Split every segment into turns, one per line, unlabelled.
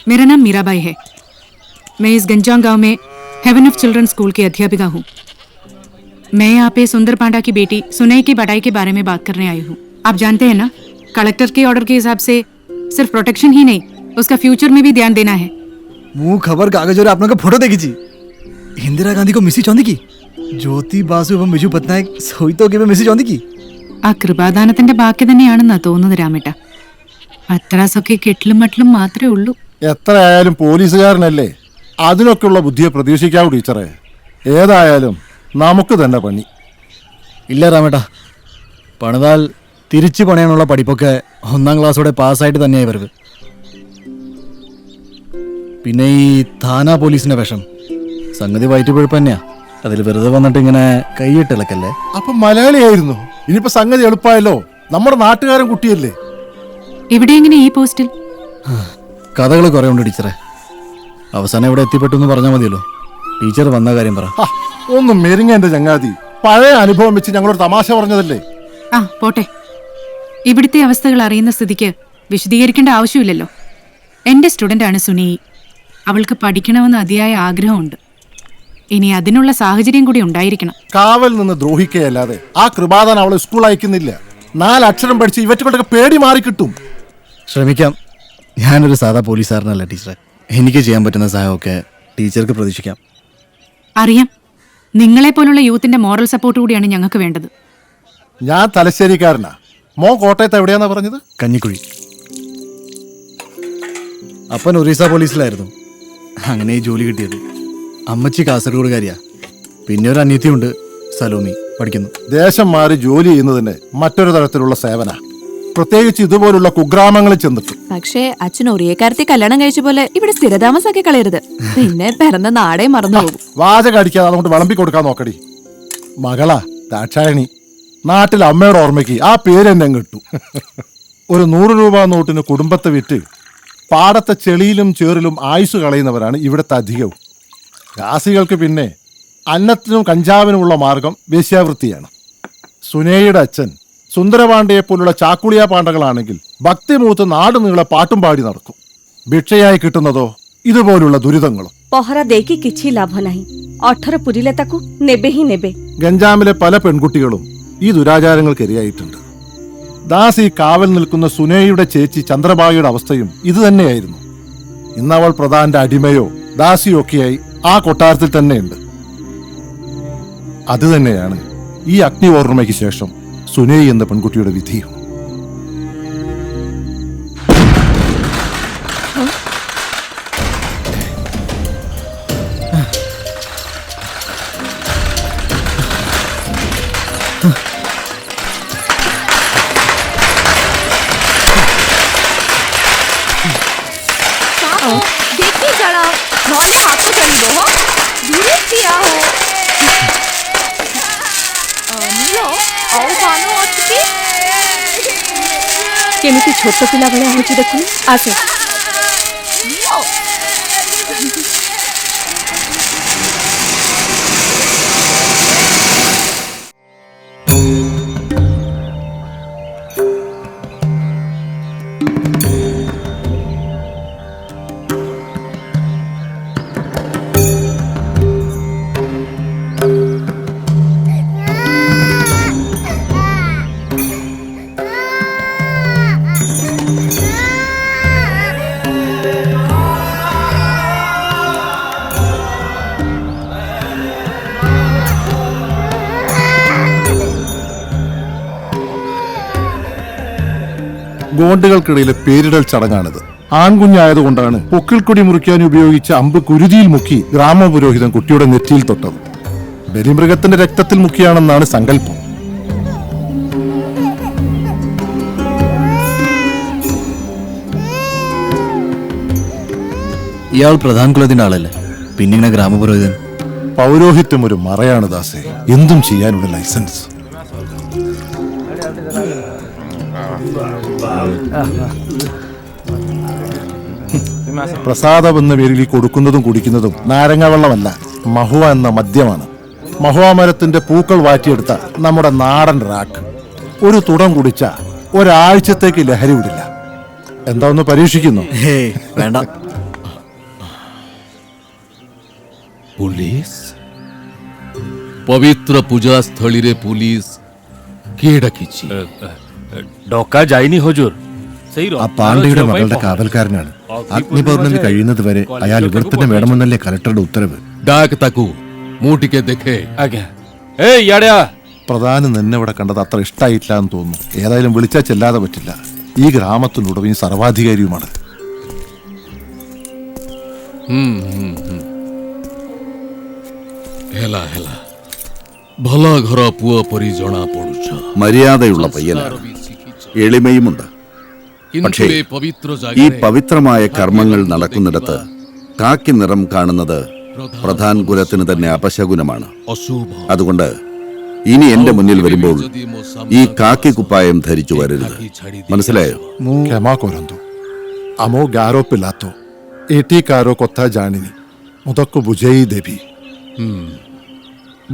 मेरा नाम मीराबाई है। मैं इस गंजांग गांव में हेवन ऑफ चिल्ड्रन स्कूल की अध्यापिका हूँ। मैं यहाँ पे सुंदर पांडा की बेटी सुनई की बढ़ाई के बारे में बात करने आई हूँ। आप जानते हैं ना, कलेक्टर के ऑर्डर के हिसाब से सिर्फ प्रोटेक्शन ही नहीं, उसका फ्यूचर में भी ध्यान देना है।
ମୁଁ ଖବର କାଗଜରେ ଆପଣଙ୍କ ଫଟୋ ଦେଖିଛି। ଇନ୍ଦିରା ଗାନ୍ଧୀକୁ ମିଶିଛନ୍ତି କି? ജ്യോതി ബാസു ଏବଂ മിജു പട്നായക് സഹിത କେବେ ମିଶିଛନ୍ତି କି?
ആ കൃപാദാനത്തിന്റെ ബാക്കി തന്നെയാണെന്നാ തോന്നുന്നത് രാമേട്ട. അത്രാസൊക്കെ കെട്ടിലും മട്ടിലും മാത്രമേ ഉള്ളൂ.
എത്രയായാലും പോലീസുകാരനല്ലേ, അതിനൊക്കെയുള്ള ബുദ്ധിയെ പ്രതീക്ഷിക്കാവൂ ടീച്ചറെ. ഏതായാലും നമുക്ക് തന്നെ പണി.
ഇല്ല രാമേട്ട, പണിതാൽ തിരിച്ചു പണിയാനുള്ള പഠിപ്പൊക്കെ 1ാം ക്ലാസ്സോടെ പാസ്സായിട്ട് തന്നെയായി വരവ്. പിന്നെ ഈ ഥാന പോലീസിന്റെ വേഷം സംഗതി വയറ്റുപഴുപ്പ് തന്നെയാ. അതിൽ വെറുതെ വന്നിട്ട് ഇങ്ങനെ കൈയിട്ടിളക്കല്ലേ.
അപ്പൊ മലയാളിയായിരുന്നു, ഇനിയിപ്പോ സംഗതി എളുപ്പമായല്ലോ. നമ്മുടെ നാട്ടുകാരൻ കുട്ടിയല്ലേ.
ഇവിടെ എങ്ങനെ ഈ പോസ്റ്റിൽ?
കഥകൾ കുറെ ഉണ്ട് ടീച്ചറെ. അവസാനം ഇവിടെ എത്തിപ്പെട്ടു എന്ന് പറഞ്ഞാൽ മതിയല്ലോ. ടീച്ചർ വന്ന കാര്യം പറ.
ഒന്നും മെരിങ്ങ എന്റെ ചങ്ങാതി, പഴയ അനുഭവം വെച്ച് ഞങ്ങളൊരു തമാശ പറഞ്ഞതല്ലേ.
ആ പോട്ടെ, ഇവിടുത്തെ അവസ്ഥകൾ അറിയുന്ന സ്ഥിതിക്ക് വിശദീകരിക്കേണ്ട ആവശ്യമില്ലല്ലോ. എന്റെ സ്റ്റുഡന്റ് ആണ് സുനി. അവൾക്ക് പഠിക്കണമെന്ന് അതിയായ ആഗ്രഹമുണ്ട്. ഇനി അതിനുള്ള സാഹചര്യം കൂടി ഉണ്ടായിരിക്കണം.
കാവൽ നിന്ന് ദ്രോഹിക്കുകയല്ലാതെ ആ കൃപാദാൻ അവളെ സ്കൂൾ അയക്കുന്നില്ല. 4 അക്ഷരം പഠിച്ച് ഇവറ്റുകൊണ്ടൊക്കെ പേടി മാറിക്കിട്ടും.
ശ്രമിക്കാം. ഞാനൊരു സാധാ പോലീസുകാരനല്ല ടീച്ചറെ. എനിക്ക് ചെയ്യാൻ പറ്റുന്ന സഹായമൊക്കെ ടീച്ചർക്ക് പ്രതീക്ഷിക്കാം.
അറിയാം, നിങ്ങളെ പോലുള്ള യൂത്തിന്റെ മോറൽ സപ്പോർട്ട് കൂടിയാണ് ഞങ്ങൾക്ക് വേണ്ടത്.
ഞാൻ തലശ്ശേരിക്കാരനാ. മോൻ കോട്ടയത്ത് എവിടെയാന്നാ പറഞ്ഞത്?
കഞ്ഞിക്കുഴി. അപ്പൻ ഒറീസ പോലീസിലായിരുന്നു. അങ്ങനെ ഈ ജോലി കിട്ടിയത്. അമ്മച്ചി കാസർഗോഡുകാരിയാ. പിന്നെ ഒരു അനിയത്തിയുണ്ട്, സലോമി, പഠിക്കുന്നു.
ദേശം മാറി ജോലി ചെയ്യുന്നതിന് മറ്റൊരു തരത്തിലുള്ള സേവന, പ്രത്യേകിച്ച് ഇതുപോലുള്ള കുഗ്രാമങ്ങളിൽ ചെന്നിട്ട്.
പക്ഷേ അച്ഛൻ ഒറിയക്കാരത്തെ കല്യാണം കഴിച്ച പോലെ ഇവിടെ സ്ഥിരതാമസാക്കി കളയരുത്. പിന്നെ പിറന്ന നാടേ മറന്നു പോകും.
വാചകം അടിക്കാതെ അതുകൊണ്ട് വിളമ്പി കൊടുക്കാൻ നോക്കടി. മകളാ ദാക്ഷായണി. നാട്ടിൽ അമ്മയുടെ ഓർമ്മയ്ക്ക് ആ പേര് എന്നെ കിട്ടു. ഒരു 100 രൂപ നോട്ടിന് കുടുംബത്തെ വിറ്റ് പാടത്തെ ചെളിയിലും ചേറിലും ആയുസ് കളയുന്നവരാണ് ഇവിടുത്തെ അധികവും. രാസികൾക്ക് പിന്നെ അന്നത്തിനും കഞ്ചാവിനുമുള്ള മാർഗം വേശ്യാവൃത്തിയാണ്. സുനേയുടെ അച്ഛൻ സുന്ദരപാണ്ഡയെ പോലുള്ള ചാക്കുളിയ പാണ്ഡകളാണെങ്കിൽ ഭക്തിമൂത്ത് നാട് നീളെ പാട്ടും പാടി നടക്കും. ഭിക്ഷയായി കിട്ടുന്നതോ ഇതുപോലുള്ള ദുരിതങ്ങളും.
ପହରା ଦେଇକି କିଛି ଲାଭ ନାହିଁ. 18 ପୁରିଲେ ତାକୁ ନେବେ ହିଁ ନେବେ.
ഗഞ്ചാമിലെ പല പെൺകുട്ടികളും ഈ ദുരാചാരങ്ങൾക്കിരയായിട്ടുണ്ട്. ദാസ് ഈ കാവൽ നിൽക്കുന്ന സുനേയുടെ ചേച്ചി ചന്ദ്രബായിയുടെ അവസ്ഥയും ഇത് തന്നെയായിരുന്നു. ഇന്നവൾ പ്രധാന്റെ അടിമയോ ദാസിയോ ഒക്കെയായി ആ കൊട്ടാരത്തിൽ തന്നെയുണ്ട്. അത് തന്നെയാണ് ഈ അഗ്നി ഓർമ്മയ്ക്ക് ശേഷം സുനൈ എന്ന പെൺകുട്ടിയുടെ വിധിയും.
କେମିତି ଛୋଟ ପିଲା ଭଳିଆ ହଉଛି ଦେଖୁନି. ଆସେ. ഗോണ്ടുകൾക്കിടയിലെ പേരിടൽ ചടങ്ങാണിത്. ആൺകുഞ്ഞായതുകൊണ്ടാണ് പൊക്കിൾക്കൊടി മുറിക്കാൻ ഉപയോഗിച്ച അമ്പ് കുരുതിയിൽ മുക്കി ഗ്രാമപുരോഹിതൻ കുട്ടിയുടെ നെറ്റിയിൽ തൊട്ടത്. ബലിമൃഗത്തിന്റെ രക്തത്തിൽ മുക്കിയാണെന്നാണ് സങ്കല്പം.
ഇയാൾ പ്രധാന കുലത്തിന്റെ ആളല്ലേ, പിന്നെ ഗ്രാമപുരോഹിതൻ?
പൗരോഹിത്യം ഒരു മറയാണ് ദാസേ, എന്തും ചെയ്യാനുള്ള ലൈസൻസ്. പ്രസാദം എന്ന പേരിൽ ഈ കൊടുക്കുന്നതും കുടിക്കുന്നതും നാരങ്ങ വെള്ളമല്ല, മഹുവ എന്ന മദ്യമാണ്. മഹുവ മരത്തിന്റെ പൂക്കൾ വാറ്റിയെടുത്ത നമ്മുടെ നാടൻ റാക്ക്. ഒരു തുടം കുടിച്ച ഒരാഴ്ചത്തേക്ക് ലഹരി വിടില്ല. എന്താ ഒന്ന് പരീക്ഷിക്കുന്നു?
വേണ്ട,
पुलिस पवित्र पूजा स्थली रे पुलिस किए डाकिछि
ഡോക്ക ജൈനി ഹുജൂർ
ആ പാണ്ഡയുടെ മകളുടെ കാവൽക്കാരനാണ്. അഗ്നിപൗർണമി കഴിയുന്നത് വരെ അയാൾ ഇവിടെ തന്നെ വേണമെന്നല്ലേ കലക്ടറുടെ ഉത്തരവ്.
डाक ताकू മൂട്ടിക്കെ देखे
ആഗ്യ ഏയ് യാടയാ
പ്രധാനം നിന്നെ ഇവിടെ കണ്ടത് അത്ര ഇഷ്ടായിട്ടില്ല എന്ന് തോന്നുന്നു. ഏതായാലും വിളിച്ചാൽ ചെല്ലാതെ പറ്റില്ല. ഈ ഗ്രാമത്തിനുടമയും സർവാധികാരിയുമാണ്.
हेला हेला भला घर पुआ परी जणा पडुछ
മര്യാദയുള്ള പയ്യനാണ്, എളിമയുമുണ്ട്. പക്ഷേ ഈ പവിത്രമായ കർമ്മങ്ങൾ നടക്കുന്നിടത്ത് കാക്കി നിറം കാണുന്നത് പ്രധാൻ കുലത്തിന് തന്നെ അപശകുനമാണ്.
अशुभ
അതുകൊണ്ട് ഇനി എന്റെ മുന്നിൽ വരുമ്പോൾ ഈ കാക്കി കുപ്പായം ധരിച്ചു വരരുത്. മനസ്സിലായോ?
ക്ഷമാ കോരന്തു അമോ ഗാരോ പിലാത്തോ ഏട്ടി കാരോ കൊത്ത ജാണിനി മുതക്കു ബുജയി ദേവി.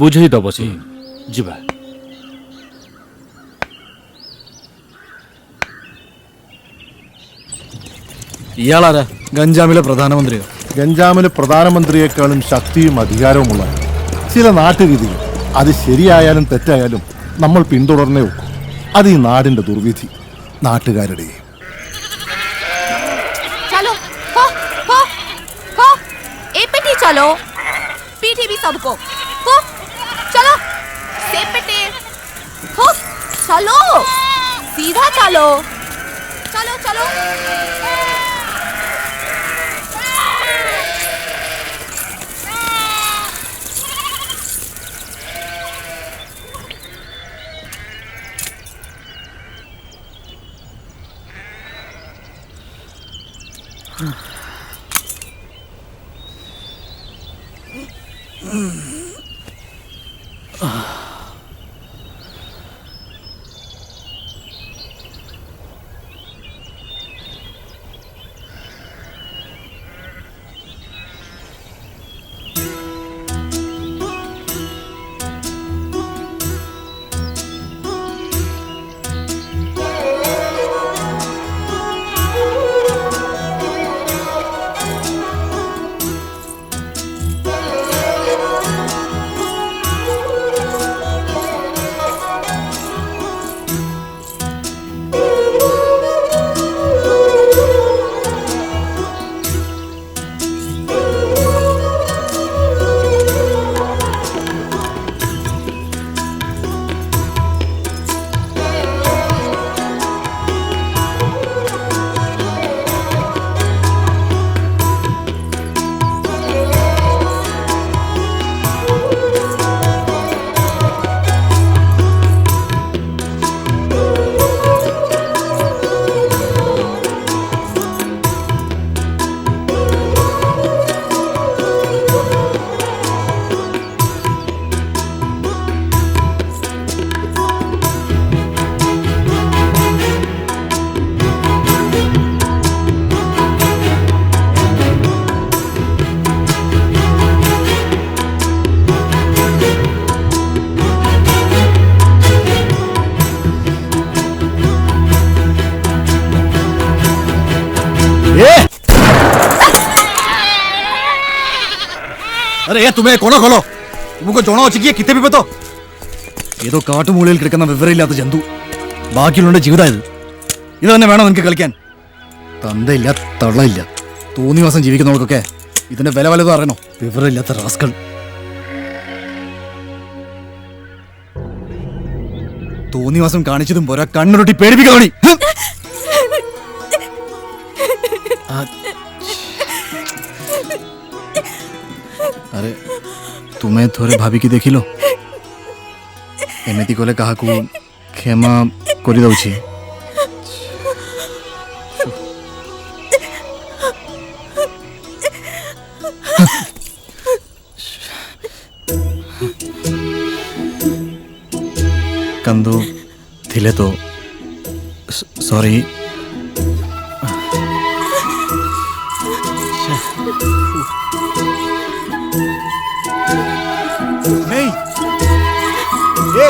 ବୁଝେଇ ଦବ ସେ ଯିବା.
ഇയാളാരാ? ഗഞ്ചാമിലെ പ്രധാനമന്ത്രിയോ?
ഗഞ്ചാമിന് പ്രധാനമന്ത്രിയെക്കാളും ശക്തിയും അധികാരവുമുള്ള ചില നാട്ടുരീതികൾ. അത് ശരിയായാലും തെറ്റായാലും നമ്മൾ പിന്തുടർന്നേ ഒക്കും. അത് ഈ നാടിന്റെ ദുർവിധി, നാട്ടുകാരുടെയും.
चलो हो हो हो ए पेटी चलो पीठी भी सबको हो चलो से पेटे हो चलो सीधा चलो चलो चलो
अरे ये तुम्हें खोलो खोलो, तुमको जोड़ा വെച്ചിരിക്കുക കിത്തെ പിപ്പത്തോ. ഏതോ കാട്ടുമൂലയിൽ കിടക്കുന്ന വിവരമില്ലാത്ത ജന്തു. ബാക്കിയുള്ളവരുടെ ജീവിതം ഇത് തന്നെ വേണോ നിനക്ക് കളിക്കാൻ? തന്തയില്ല തള്ളയില്ല, തോന്നിവാസം ജീവിക്കുന്നവർക്കൊക്കെ ഇതിന്റെ വില വല്ലതും അറിയണോ? വിവരമില്ലാത്ത റാസ്കൾ. തോന്നിവാസം കാണിച്ചതും പോരാ, കണ്ണുരുട്ടി പേടിപ്പിക്കണി. अरे तुम्हें थोड़े भाभी की देखी लो. एमती कोले कहा को क्षमा करी दउछि. कंदो थिले तो सॉरी. नहीं ये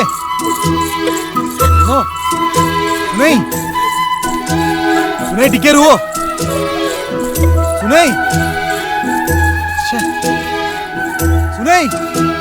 नो नहीं सुने टिके रुओ सुने नहीं